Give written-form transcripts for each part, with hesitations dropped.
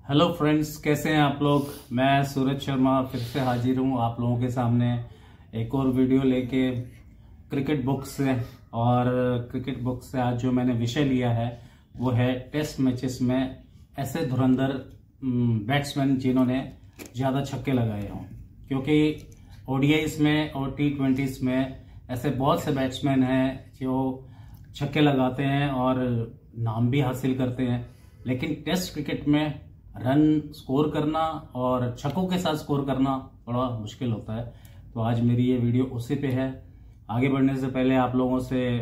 Hello friends, कैसे हैं आप लोग। मैं सूरज शर्मा फिर से हाजिर हूं आप लोगों के सामने एक और वीडियो लेके क्रिकेट बुक से। और क्रिकेट बुक से आज जो मैंने विषय लिया है वो है टेस्ट मैचेस में ऐसे धुरंधर बैट्समैन जिन्होंने ज़्यादा छक्के लगाए हों। क्योंकि ओडीआईज में और T20s में ऐसे बहुत से बैट्समैन हैं जो छक्के लगाते हैं और नाम भी हासिल करते हैं, लेकिन टेस्ट क्रिकेट में रन स्कोर करना और छक्कों के साथ स्कोर करना बड़ा मुश्किल होता है। तो आज मेरी ये वीडियो उसी पे है। आगे बढ़ने से पहले आप लोगों से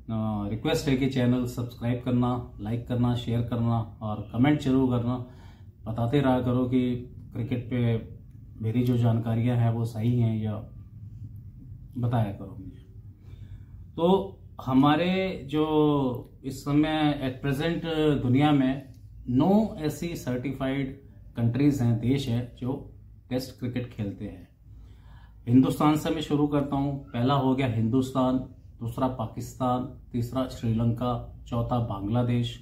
रिक्वेस्ट है कि चैनल सब्सक्राइब करना, लाइक करना, शेयर करना और कमेंट जरूर करना। बताते रहा करो कि क्रिकेट पे मेरी जो जानकारियां हैं वो सही हैं या बताया करो मुझे। तो हमारे जो इस समय एट प्रेजेंट दुनिया में 9 ऐसी सर्टिफाइड कंट्रीज हैं, देश हैं जो टेस्ट क्रिकेट खेलते हैं। हिंदुस्तान से मैं शुरू करता हूं। पहला हो गया हिंदुस्तान, दूसरा पाकिस्तान, तीसरा श्रीलंका, चौथा बांग्लादेश।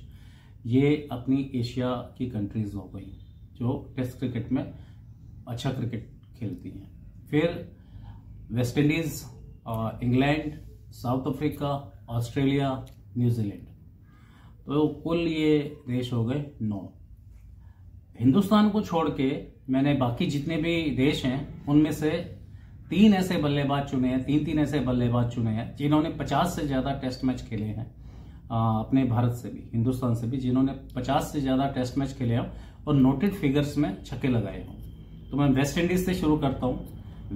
ये अपनी एशिया की कंट्रीज हो गई जो टेस्ट क्रिकेट में अच्छा क्रिकेट खेलती हैं। फिर West Indies, England, south Africa, Australia, New Zealand. तो कुल ये देश हो गए 9। हिंदुस्तान को छोड़ के मैंने बाकी जितने भी देश हैं उनमें से 3 ऐसे बल्लेबाज चुने हैं, 3 ऐसे बल्लेबाज चुने हैं जिन्होंने 50 से ज्यादा टेस्ट मैच खेले हैं। अपने भारत से भी, हिंदुस्तान से भी, जिन्होंने 50 से ज्यादा टेस्ट मैच खेले हैं और नोटेड फिगर्स में छक्के लगाए हों। तो मैं वेस्ट इंडीज से शुरू करता हूं।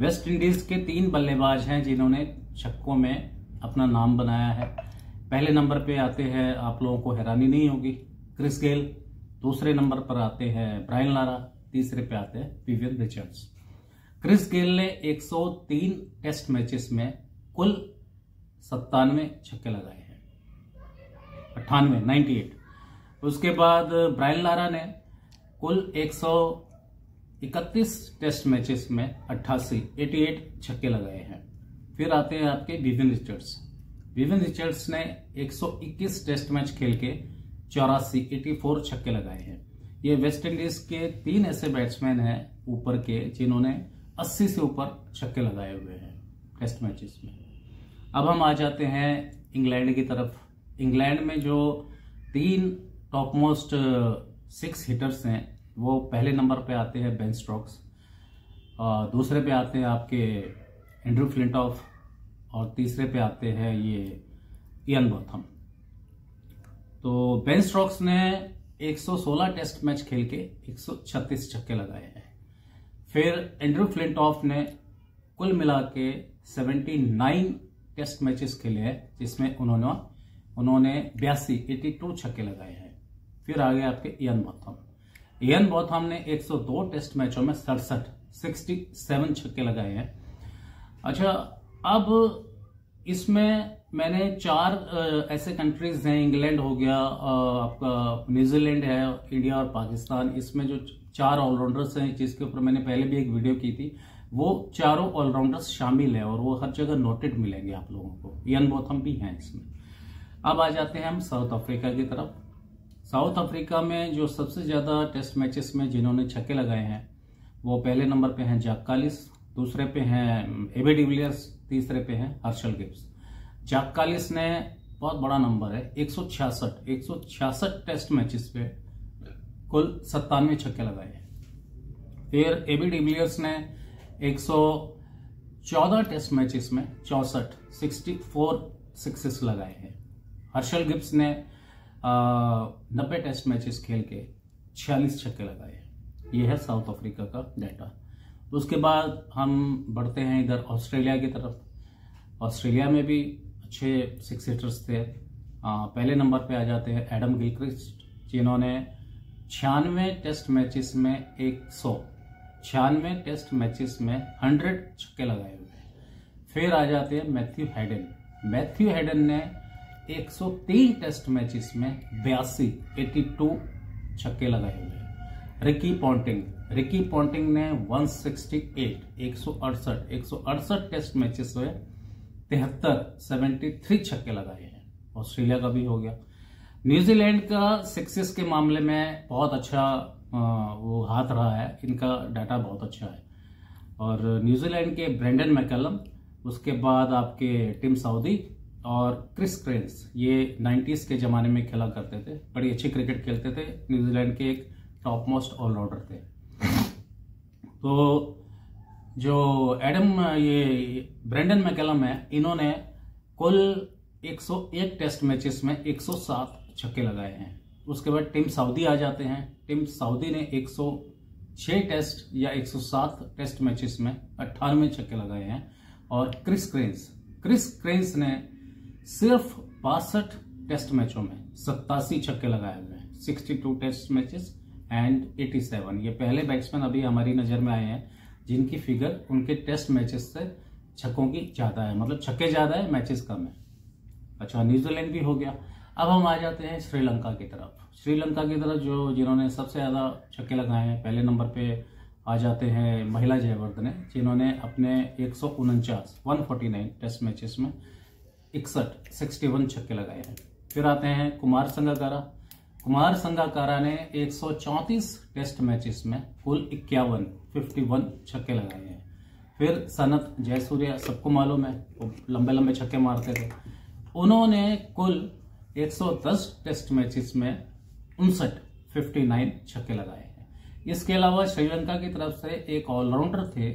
वेस्ट इंडीज के 3 बल्लेबाज हैं जिन्होंने छक्कों में अपना नाम बनाया है। पहले नंबर पे आते हैं, आप लोगों को हैरानी नहीं होगी, क्रिस गेल। दूसरे नंबर पर आते हैं ब्रायन लारा। तीसरे पे आते हैं विवियन रिचर्ड्स। क्रिस गेल ने 103 टेस्ट मैचेस में कुल 97 छक्के लगाए हैं, 98। उसके बाद ब्रायन लारा ने कुल 131 टेस्ट मैचेस में 88 छक्के लगाए हैं। फिर आते हैं आपके विवियन रिचर्ड्स। विवियन रिचर्ड्स ने 121 टेस्ट मैच खेल के 84 छक्के लगाए हैं। ये वेस्ट इंडीज के 3 ऐसे बैट्समैन हैं ऊपर के जिन्होंने 80 से ऊपर छक्के लगाए हुए हैं टेस्ट मैचेस में। अब हम आ जाते हैं इंग्लैंड की तरफ। इंग्लैंड में जो 3 टॉप मोस्ट 6 हिटर्स हैं वो पहले नंबर पे आते हैं बेन स्टोक्स, दूसरे पे आते हैं आपके एंड्रू फ्लिंटॉफ और तीसरे पे आते हैं ये इयान बोथम। तो बेन स्टोक्स ने 116 टेस्ट मैच खेल के 136 छक्के लगाए हैं। फिर एंड्रू फ्लिंटॉफ ने कुल मिला के 79 टेस्ट मैचेस खेले हैं जिसमें उन्होंने 82 छक्के लगाए हैं। फिर आगे आपके इयान बोथम ने 102 टेस्ट मैचों में 67 छक्के लगाए हैं। अच्छा, अब इसमें मैंने 4 ऐसे कंट्रीज हैं, इंग्लैंड हो गया, आपका न्यूजीलैंड है, इंडिया और पाकिस्तान। इसमें जो 4 ऑलराउंडर्स हैं जिसके ऊपर मैंने पहले भी एक वीडियो की थी, वो चारों ऑलराउंडर्स शामिल हैं और वो हर जगह नोटेड मिलेंगे आप लोगों को। इयान बोथम भी हैं इसमें। अब आ जाते हैं हम साउथ अफ्रीका की तरफ। साउथ अफ्रीका में जो सबसे ज्यादा टेस्ट मैचेस में जिन्होंने छक्के लगाए हैं वो पहले नंबर पे हैं जैक कालिस, दूसरे पे हैं एबी डिविलियर्स, तीसरे पे हैं हर्शल गिब्स। जैक कालिस ने बहुत बड़ा नंबर है, 166 टेस्ट मैचेस पे कुल 97 छक्के लगाए हैं। फिर एबी डिविलियर्स ने 114 टेस्ट मैचेस में 64 सिक्सेस लगाए हैं। हर्शल गिब्स ने 90 टेस्ट मैचेस खेल के 46 छक्के लगाए हैं। यह है साउथ अफ्रीका का डाटा। उसके बाद हम बढ़ते हैं इधर ऑस्ट्रेलिया की तरफ। ऑस्ट्रेलिया में भी अच्छे 6 हिटर्स थे। पहले नंबर पे आ जाते हैं एडम गिलक्रिस्ट जिन्होंने 96 टेस्ट मैचेस में 196 टेस्ट मैचेस में 100 छक्के लगाए हुए हैं। फिर आ जाते हैं मैथ्यू हेडन ने 103 टेस्ट मैचेस में 82 छक्के लगाए हुए हैं। रिकी पॉन्टिंग ने 168 टेस्ट मैचेस हुए, 73 छक्के लगाए हैं। ऑस्ट्रेलिया का भी हो गया। न्यूजीलैंड का 6 के मामले में बहुत अच्छा वो हाथ रहा है, इनका डाटा बहुत अच्छा है। और न्यूजीलैंड के ब्रेंडन मैकलम, उसके बाद आपके टिम साउदी और क्रिस क्रेन्स, ये 90s के ज़माने में खेला करते थे, बड़ी अच्छी क्रिकेट खेलते थे, न्यूजीलैंड के एक टॉप मोस्ट ऑलराउंडर थे। तो जो ये ब्रेंडन मैकलम है, इन्होंने कुल 101 टेस्ट मैचेस में 107 छक्के लगाए हैं। उसके बाद टिम साउदी आ जाते हैं। टिम साउदी ने 106 टेस्ट या 107 टेस्ट मैचेस में 98 छक्के लगाए हैं। और क्रिस क्रेन्स ने सिर्फ 62 टेस्ट मैचों में 87 छक्के लगाए हुए हैं, 62 टेस्ट मैचेस एंड 87। ये पहले बैट्समैन अभी हमारी नजर में आए हैं जिनकी फिगर उनके टेस्ट मैचेस से छक्कों की ज्यादा है, मतलब छक्के ज्यादा है, मैचेस कम है। अच्छा, न्यूजीलैंड भी हो गया। अब हम आ जाते हैं श्रीलंका की तरफ। श्रीलंका की तरफ जिन्होंने सबसे ज्यादा छक्के लगाए हैं, पहले नंबर पे आ जाते हैं महिला जयवर्धने, जिन्होंने अपने 149 टेस्ट मैचेस में 61 छक्के लगाए हैं। फिर आते हैं कुमार संगाकारा ने 134 टेस्ट मैचेस में कुल 51 छक्के लगाए हैं। फिर सनत जयसूर्या, सबको मालूम है, वो लंबे लंबे छक्के मारते थे, उन्होंने कुल 110 टेस्ट मैचेस में 59 छक्के लगाए हैं। इसके अलावा श्रीलंका की तरफ से एक ऑलराउंडर थे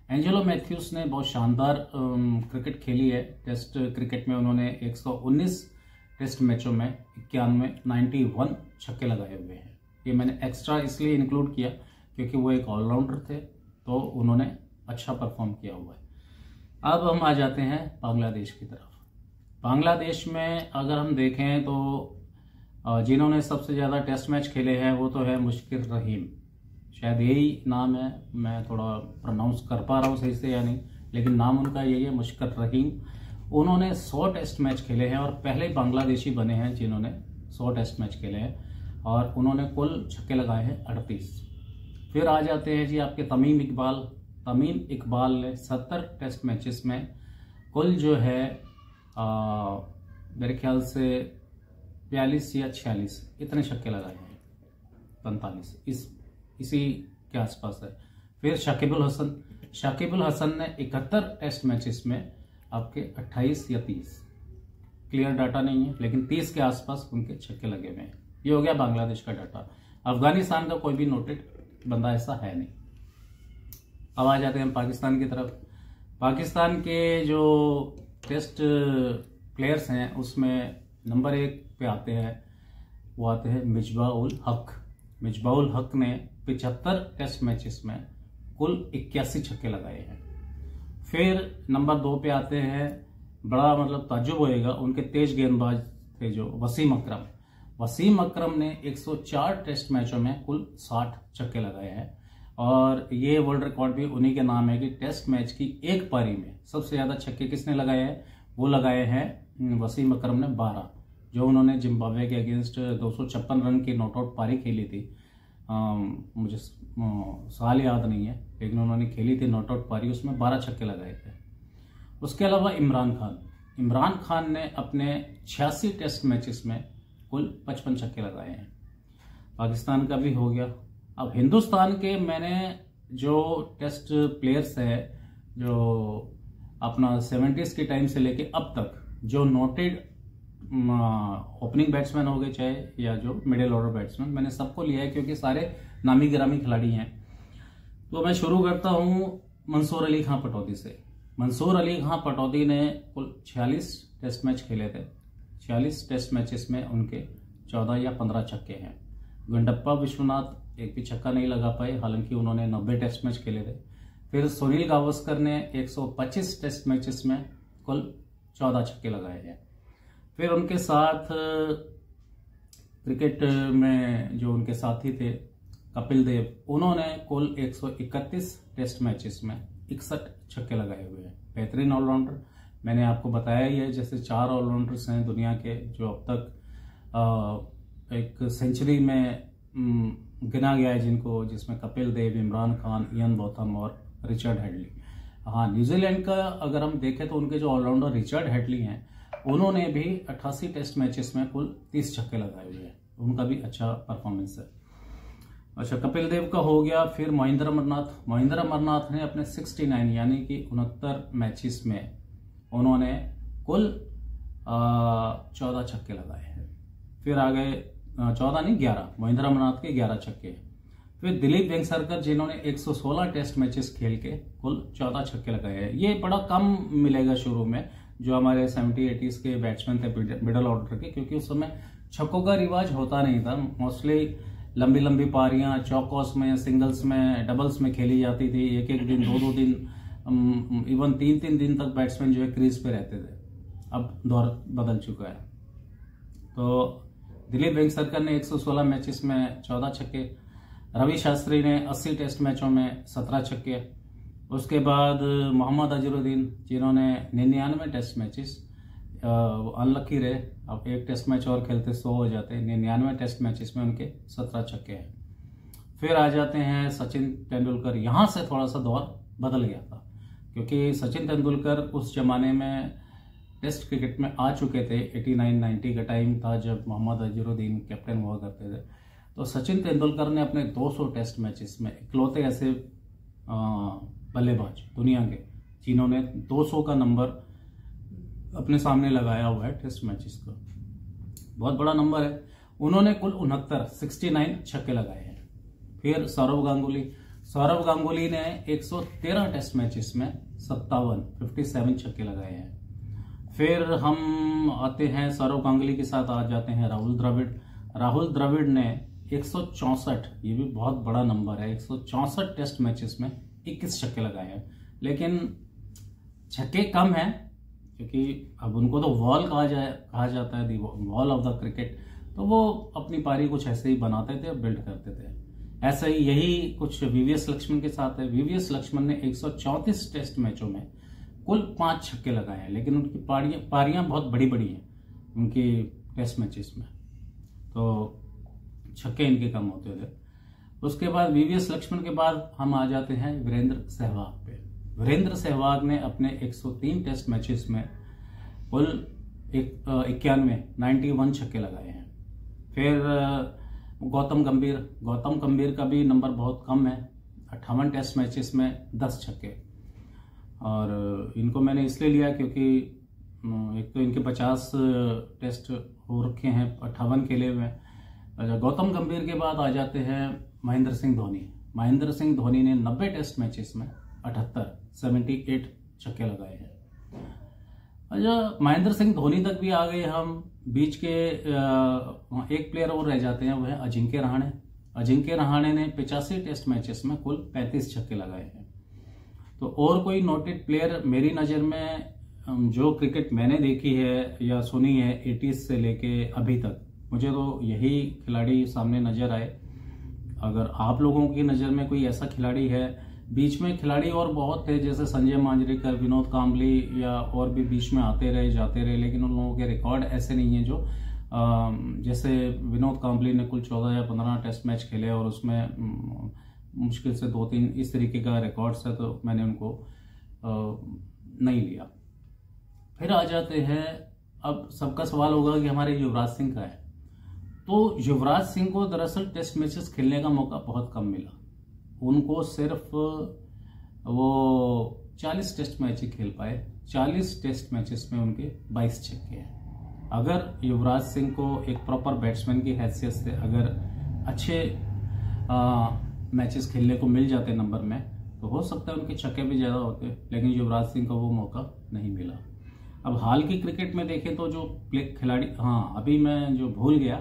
एंजेलो मैथ्यूस ने बहुत शानदार क्रिकेट खेली है। टेस्ट क्रिकेट में उन्होंने 119 टेस्ट मैचों में 91 छक्के लगाए हुए हैं। ये मैंने एक्स्ट्रा इसलिए इंक्लूड किया क्योंकि वो एक ऑलराउंडर थे, तो उन्होंने अच्छा परफॉर्म किया हुआ है। अब हम आ जाते हैं बांग्लादेश की तरफ। बांग्लादेश में अगर हम देखें तो जिन्होंने सबसे ज़्यादा टेस्ट मैच खेले हैं वो तो है मुश्किल रहीम, शायद यही नाम है, मैं थोड़ा प्रोनाउंस कर पा रहा हूँ सही से या नहीं, लेकिन नाम उनका यही है, मुश्किल रहीम। उन्होंने 100 टेस्ट मैच खेले हैं और पहले बांग्लादेशी बने हैं जिन्होंने 100 टेस्ट मैच खेले हैं, और उन्होंने कुल छक्के लगाए हैं 38। फिर आ जाते हैं जी आपके तमीम इकबाल ने 70 टेस्ट मैचेस में कुल जो है मेरे ख्याल से 42 या 46 इतने छक्के लगाए हैं, 45 इसी के आसपास है। फिर शाकिबुल हसन ने 71 टेस्ट मैचेस में आपके 28 या 30, क्लियर डाटा नहीं है, लेकिन 30 के आसपास उनके छक्के लगे हुए हैं। ये हो गया बांग्लादेश का डाटा। अफगानिस्तान का कोई भी नोटेड बंदा ऐसा है नहीं। अब आ जाते हैं पाकिस्तान की तरफ। पाकिस्तान के जो टेस्ट प्लेयर्स हैं उसमें नंबर 1 पे आते हैं, वो आते हैं मिजबाउल हक ने 75 टेस्ट मैचेस में कुल 81 छक्के लगाए हैं। फिर नंबर 2 पे आते हैं, बड़ा मतलब ताज्जुब होएगा, उनके तेज गेंदबाज थे जो वसीम अकरम ने 104 टेस्ट मैचों में कुल 60 छक्के लगाए हैं। और ये वर्ल्ड रिकॉर्ड भी उन्हीं के नाम है कि टेस्ट मैच की एक पारी में सबसे ज्यादा छक्के किसने लगाए हैं, वो लगाए हैं वसीम अकरम ने 12, जो उन्होंने जिम्बाब्वे के अगेंस्ट 256 रन की नॉटआउट पारी खेली थी। मुझे साल याद नहीं है, लेकिन उन्होंने खेली थी नॉटआउट पारी, उसमें 12 छक्के लगाए थे। उसके अलावा इमरान खान ने अपने 86 टेस्ट मैचेस में कुल 55 छक्के लगाए हैं। पाकिस्तान का भी हो गया। अब हिंदुस्तान के मैंने जो टेस्ट प्लेयर्स हैं जो अपना 70s के टाइम से लेके अब तक जो नोटेड ओपनिंग बैट्समैन हो गए चाहे या जो मिडिल ऑर्डर बैट्समैन, मैंने सबको लिया है क्योंकि सारे नामी गिरामी खिलाड़ी हैं। तो मैं शुरू करता हूं मंसूर अली खां पटौदी से। मंसूर अली खां पटौदी ने कुल 46 टेस्ट मैच खेले थे। 46 टेस्ट मैचेस में उनके 14 या 15 छक्के हैं। गुंडप्पा विश्वनाथ एक भी छक्का नहीं लगा पाए, हालांकि उन्होंने 90 टेस्ट मैच खेले थे। फिर सुनील गावस्कर ने 125 टेस्ट मैचेस में कुल 14 छक्के लगाए हैं। फिर उनके साथ क्रिकेट में जो उनके साथी थे कपिल देव, उन्होंने कुल 131 टेस्ट मैचेस में 61 छक्के लगाए हुए हैं। बेहतरीन ऑलराउंडर, मैंने आपको बताया ही है, जैसे 4 ऑलराउंडर्स हैं दुनिया के जो अब तक एक सेंचुरी में गिना गया है जिनको, जिसमें कपिल देव, इमरान खान, इयन बोथम और रिचर्ड हेडली। हाँ, न्यूजीलैंड का अगर हम देखें तो उनके जो ऑलराउंडर रिचर्ड हेडली हैं, उन्होंने भी 88 टेस्ट मैचेस में कुल 30 छक्के लगाए हुए हैं। उनका भी अच्छा परफॉर्मेंस है। अच्छा, कपिल देव का हो गया। फिर महेंद्र अमरनाथ ने अपने 69 यानी कि 69 मैचेस में उन्होंने कुल 14 छक्के लगाए हैं। फिर आ गए 14 नहीं 11, महेंद्र अमरनाथ के 11 छक्के। फिर दिलीप वेंगसरकर जिन्होंने 116 टेस्ट मैचेस खेल के कुल 14 छक्के लगाए हैं। ये बड़ा कम मिलेगा शुरू में, जो हमारे 70-80s के बैट्समैन थे मिडल ऑर्डर के, क्योंकि उस समय छक्कों का रिवाज होता नहीं था। मोस्टली लंबी लंबी पारियां चौकोस में, सिंगल्स में, डबल्स में खेली जाती थी। एक एक दिन, दो दिन, इवन 3-3 दिन तक बैट्समैन जो है क्रीज पे रहते थे। अब दौर बदल चुका है। तो दिलीप वेंगसरकर ने 116 मैचेस में 14 छक्के, रवि शास्त्री ने 80 टेस्ट मैचों में 17 छक्के। उसके बाद मोहम्मद अजहरुद्दीन जिन्होंने 99 टेस्ट मैचेस, अनलकी रहे, अब एक टेस्ट मैच और खेलते 100 हो जाते। 99 टेस्ट मैचेस में उनके 17 छक्के हैं। फिर आ जाते हैं सचिन तेंदुलकर। यहां से थोड़ा सा दौर बदल गया था, क्योंकि सचिन तेंदुलकर उस जमाने में टेस्ट क्रिकेट में आ चुके थे। 89-90 का टाइम था जब मोहम्मद अजहरुद्दीन कैप्टन हुआ करते थे। तो सचिन तेंदुलकर ने अपने 200 टेस्ट मैचेस में इकलौते ऐसे बल्लेबाज दुनिया के जिन्होंने 200 का नंबर अपने सामने लगाया हुआ है टेस्ट मैचेस का। बहुत बड़ा नंबर है। उन्होंने कुल 69 छक्के लगाए हैं। फिर सौरव गांगुली ने 113 टेस्ट मैचेस में 57 छक्के लगाए हैं। फिर हम आते हैं सौरव गांगुली के साथ आ जाते हैं राहुल द्रविड़ ने 164, ये भी बहुत बड़ा नंबर है, 164 टेस्ट मैचेस में 21 छक्के लगाए हैं। लेकिन छक्के कम हैं, क्योंकि अब उनको तो वॉल कहा जाता है, वॉल ऑफ द क्रिकेट। तो वो अपनी पारी कुछ ऐसे ही बनाते थे और बिल्ड करते थे। ऐसा ही यही कुछ वीवीएस लक्ष्मण के साथ है। वीवीएस लक्ष्मण ने 134 टेस्ट मैचों में कुल 5 छक्के लगाए हैं, लेकिन उनकी पारियां बहुत बड़ी हैं उनकी टेस्ट मैचेस में, तो छक्के इनके कम होते थे। उसके बाद वीवीएस लक्ष्मण के बाद हम आ जाते हैं वीरेंद्र सहवाग पे। वीरेंद्र सहवाग ने अपने 103 टेस्ट मैचेस में कुल 91 छक्के लगाए हैं। फिर गौतम गंभीर का भी नंबर बहुत कम है, 58 टेस्ट मैचेस में 10 छक्के। और इनको मैंने इसलिए लिया क्योंकि एक तो इनके 50 टेस्ट हो रखे हैं, 58 खेले हुए हैं। गौतम गंभीर के बाद आ जाते हैं महेंद्र सिंह धोनी ने 90 टेस्ट मैचेस में 78 छक्के लगाए हैं। अच्छा, महेंद्र सिंह धोनी तक भी आ गए हम। बीच के एक प्लेयर और रह जाते हैं, वो है अजिंक्य रहाणे ने 85 टेस्ट मैचेस में कुल 35 छक्के लगाए हैं। तो और कोई नोटेड प्लेयर मेरी नज़र में जो क्रिकेट मैंने देखी है या सुनी है 80s से लेके अभी तक, मुझे तो यही खिलाड़ी सामने नजर आए। अगर आप लोगों की नज़र में कोई ऐसा खिलाड़ी है, बीच में खिलाड़ी और बहुत थे जैसे संजय मांजरेकर, विनोद कांबली या और भी बीच में आते रहे जाते रहे, लेकिन उन लोगों के रिकॉर्ड ऐसे नहीं है जो जैसे विनोद कांबली ने कुल 14 या 15 टेस्ट मैच खेले और उसमें मुश्किल से 2-3 इस तरीके का रिकॉर्ड्स है, तो मैंने उनको नहीं लिया। फिर आ जाते हैं, अब सबका सवाल होगा कि हमारे युवराज सिंह का है। तो युवराज सिंह को दरअसल टेस्ट मैचेस खेलने का मौका बहुत कम मिला। उनको सिर्फ वो 40 टेस्ट मैच ही खेल पाए। 40 टेस्ट मैचेस में उनके 22 छक्के हैं। अगर युवराज सिंह को एक प्रॉपर बैट्समैन की हैसियत से अगर अच्छे मैचेस खेलने को मिल जाते नंबर में, तो हो सकता है उनके छक्के भी ज़्यादा होते, लेकिन युवराज सिंह को वो मौका नहीं मिला। अब हाल की क्रिकेट में देखें तो जो खिलाड़ी, हाँ अभी मैं जो भूल गया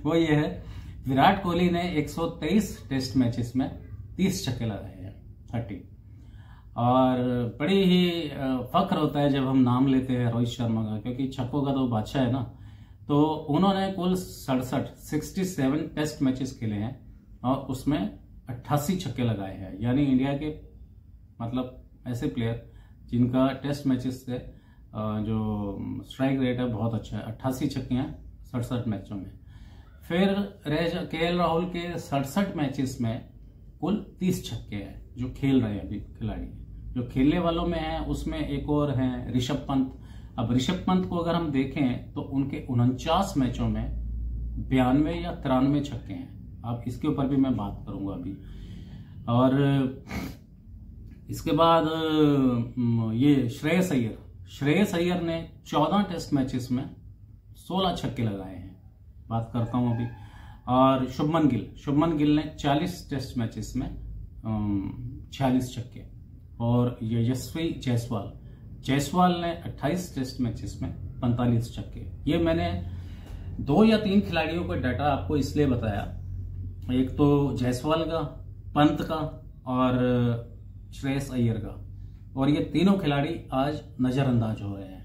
वो ये है, विराट कोहली ने 123 टेस्ट मैचेस में 30 छक्के लगाए हैं, 30। और बड़ी ही फख्र होता है जब हम नाम लेते हैं रोहित शर्मा का, क्योंकि छक्कों का तो बादशाह है ना। तो उन्होंने कुल 67 टेस्ट मैचेस खेले हैं और उसमें 88 छक्के लगाए हैं। यानी इंडिया के मतलब ऐसे प्लेयर जिनका टेस्ट मैचेस से जो स्ट्राइक रेट है बहुत अच्छा है, 88 छक्के हैं 67 मैचों में। फिर केएल राहुल के 67 मैचेस में कुल 30 छक्के हैं जो खेल रहे हैं अभी खिलाड़ी। जो खेलने वालों में है उसमें एक और हैं ऋषभ पंत। अब ऋषभ पंत को अगर हम देखें तो उनके 49 मैचों में 92 या 93 छक्के हैं। आप इसके ऊपर भी मैं बात करूंगा अभी। और इसके बाद ये श्रेयस अय्यर ने 14 टेस्ट मैचेस में 16 छक्के लगाए हैं, बात करता हूं अभी। और शुभमन गिल ने 40 टेस्ट मैचेस में 46 छक्के। और ये यशस्वी जायसवाल ने 28 टेस्ट मैचेस में 45 छक्के। ये मैंने 2 या 3 खिलाड़ियों का डाटा आपको इसलिए बताया, एक तो जायसवाल का, पंत का और श्रेयस अय्यर का। और ये तीनों खिलाड़ी आज नजरअंदाज हो रहे हैं।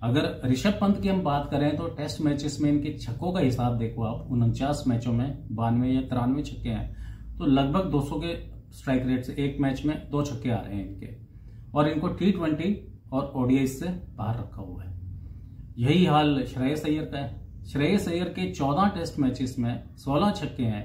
अगर ऋषभ पंत की हम बात करें तो टेस्ट मैचेस में इनके छक्कों का हिसाब देखो आप, 49 मैचों में 92 या 93 छक्के हैं, तो लगभग 200 के स्ट्राइक रेट से एक मैच में 2 छक्के आ रहे हैं इनके। और इनको T20 और ODI से बाहर रखा हुआ है। यही हाल श्रेयस अय्यर का है। श्रेयस अय्यर के 14 टेस्ट मैचेस में 16 छक्के हैं,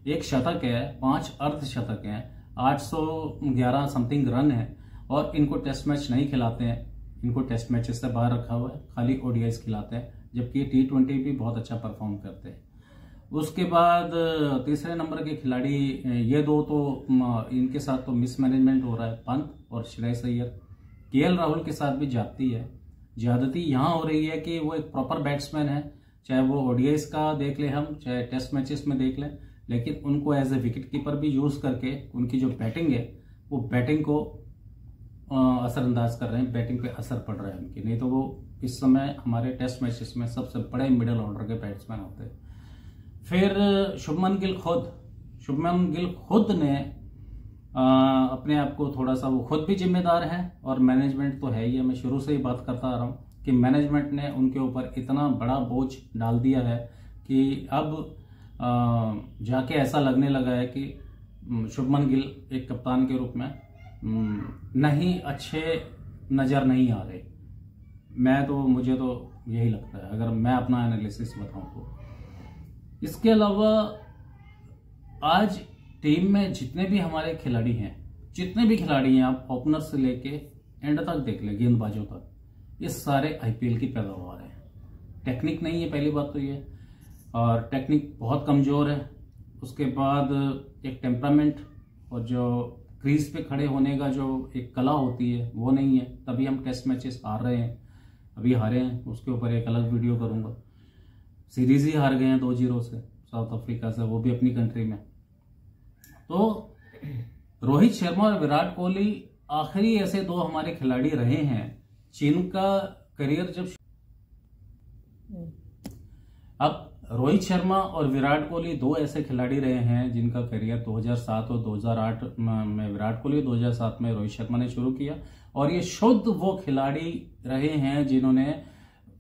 1 शतक है, 5 अर्धशतक हैं, 811 समथिंग रन है। और इनको टेस्ट मैच नहीं खिलाते हैं, इनको टेस्ट मैचेस से बाहर रखा हुआ है, खाली ODIs खिलाते हैं, जबकि T20 भी बहुत अच्छा परफॉर्म करते हैं। उसके बाद तीसरे नंबर के खिलाड़ी ये दो, तो इनके साथ तो मिसमैनेजमेंट हो रहा है, पंत और श्रेयस अय्यर। KL राहुल के साथ भी ज्यादती यहाँ हो रही है कि वो एक प्रॉपर बैट्समैन है, चाहे वो ODIs का देख ले हम, चाहे टेस्ट मैचेस में देख लें, लेकिन उनको एज ए विकेट कीपर भी यूज करके उनकी जो बैटिंग है वो बैटिंग को असरअंदाज कर रहे हैं, बैटिंग पे असर पड़ रहा है उनकी। नहीं तो वो इस समय हमारे टेस्ट मैचेस में सबसे बड़े मिडिल ऑर्डर के बैट्समैन होते हैं। फिर शुभमन गिल खुद ने अपने आप को थोड़ा सा, वो खुद भी जिम्मेदार है और मैनेजमेंट तो है ही है। मैं शुरू से ही बात करता आ रहा हूँ कि मैनेजमेंट ने उनके ऊपर इतना बड़ा बोझ डाल दिया है कि अब जाके ऐसा लगने लगा है कि शुभमन गिल एक कप्तान के रूप में नहीं अच्छे नजर नहीं आ रहे। मुझे तो यही लगता है, अगर मैं अपना एनालिसिस बताऊं तो। इसके अलावा आज टीम में जितने भी हमारे खिलाड़ी हैं, आप ओपनर से लेके एंड तक देख ले, गेंदबाजों तक, ये सारे IPL की पैदावार है। टेक्निक नहीं है, पहली बात तो ये, और टेक्निक बहुत कमजोर है। उसके बाद एक टेम्परामेंट और जो क्रीज पे खड़े होने का जो एक कला होती है वो नहीं है, तभी हम टेस्ट मैचेस हार रहे हैं। अभी हारे हैं, उसके ऊपर एक अलग वीडियो करूंगा। सीरीज ही हार गए हैं 2-0 से साउथ अफ्रीका से, वो भी अपनी कंट्री में। तो रोहित शर्मा और विराट कोहली आखिरी ऐसे 2 हमारे खिलाड़ी रहे हैं जिनका करियर जब, अब रोहित शर्मा और विराट कोहली 2 ऐसे खिलाड़ी रहे हैं जिनका करियर 2007 और 2008 में विराट कोहली, 2007 में रोहित शर्मा ने शुरू किया। और ये शुद्ध वो खिलाड़ी रहे हैं जिन्होंने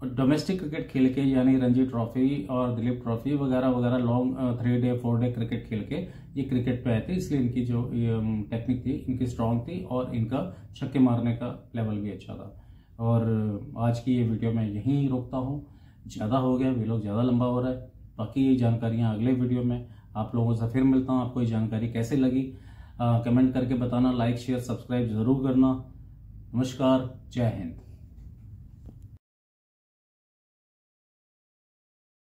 डोमेस्टिक क्रिकेट खेल के, यानी रणजी ट्रॉफी और दिलीप ट्रॉफी वगैरह लॉन्ग 3 डे 4 डे क्रिकेट खेल के ये क्रिकेट पे आए थे। इसलिए इनकी जो टेक्निक थी इनकी स्ट्रांग थी और इनका छक्के मारने का लेवल भी अच्छा था। और आज की ये वीडियो मैं यहीं रोकता हूँ, ज़्यादा हो गया, वीडियो ज़्यादा लंबा हो रहा है। बाकी ये जानकारियाँ अगले वीडियो में आप लोगों से फिर मिलता हूँ। आपको ये जानकारी कैसे लगी कमेंट करके बताना, लाइक शेयर सब्सक्राइब जरूर करना। नमस्कार, जय हिंद।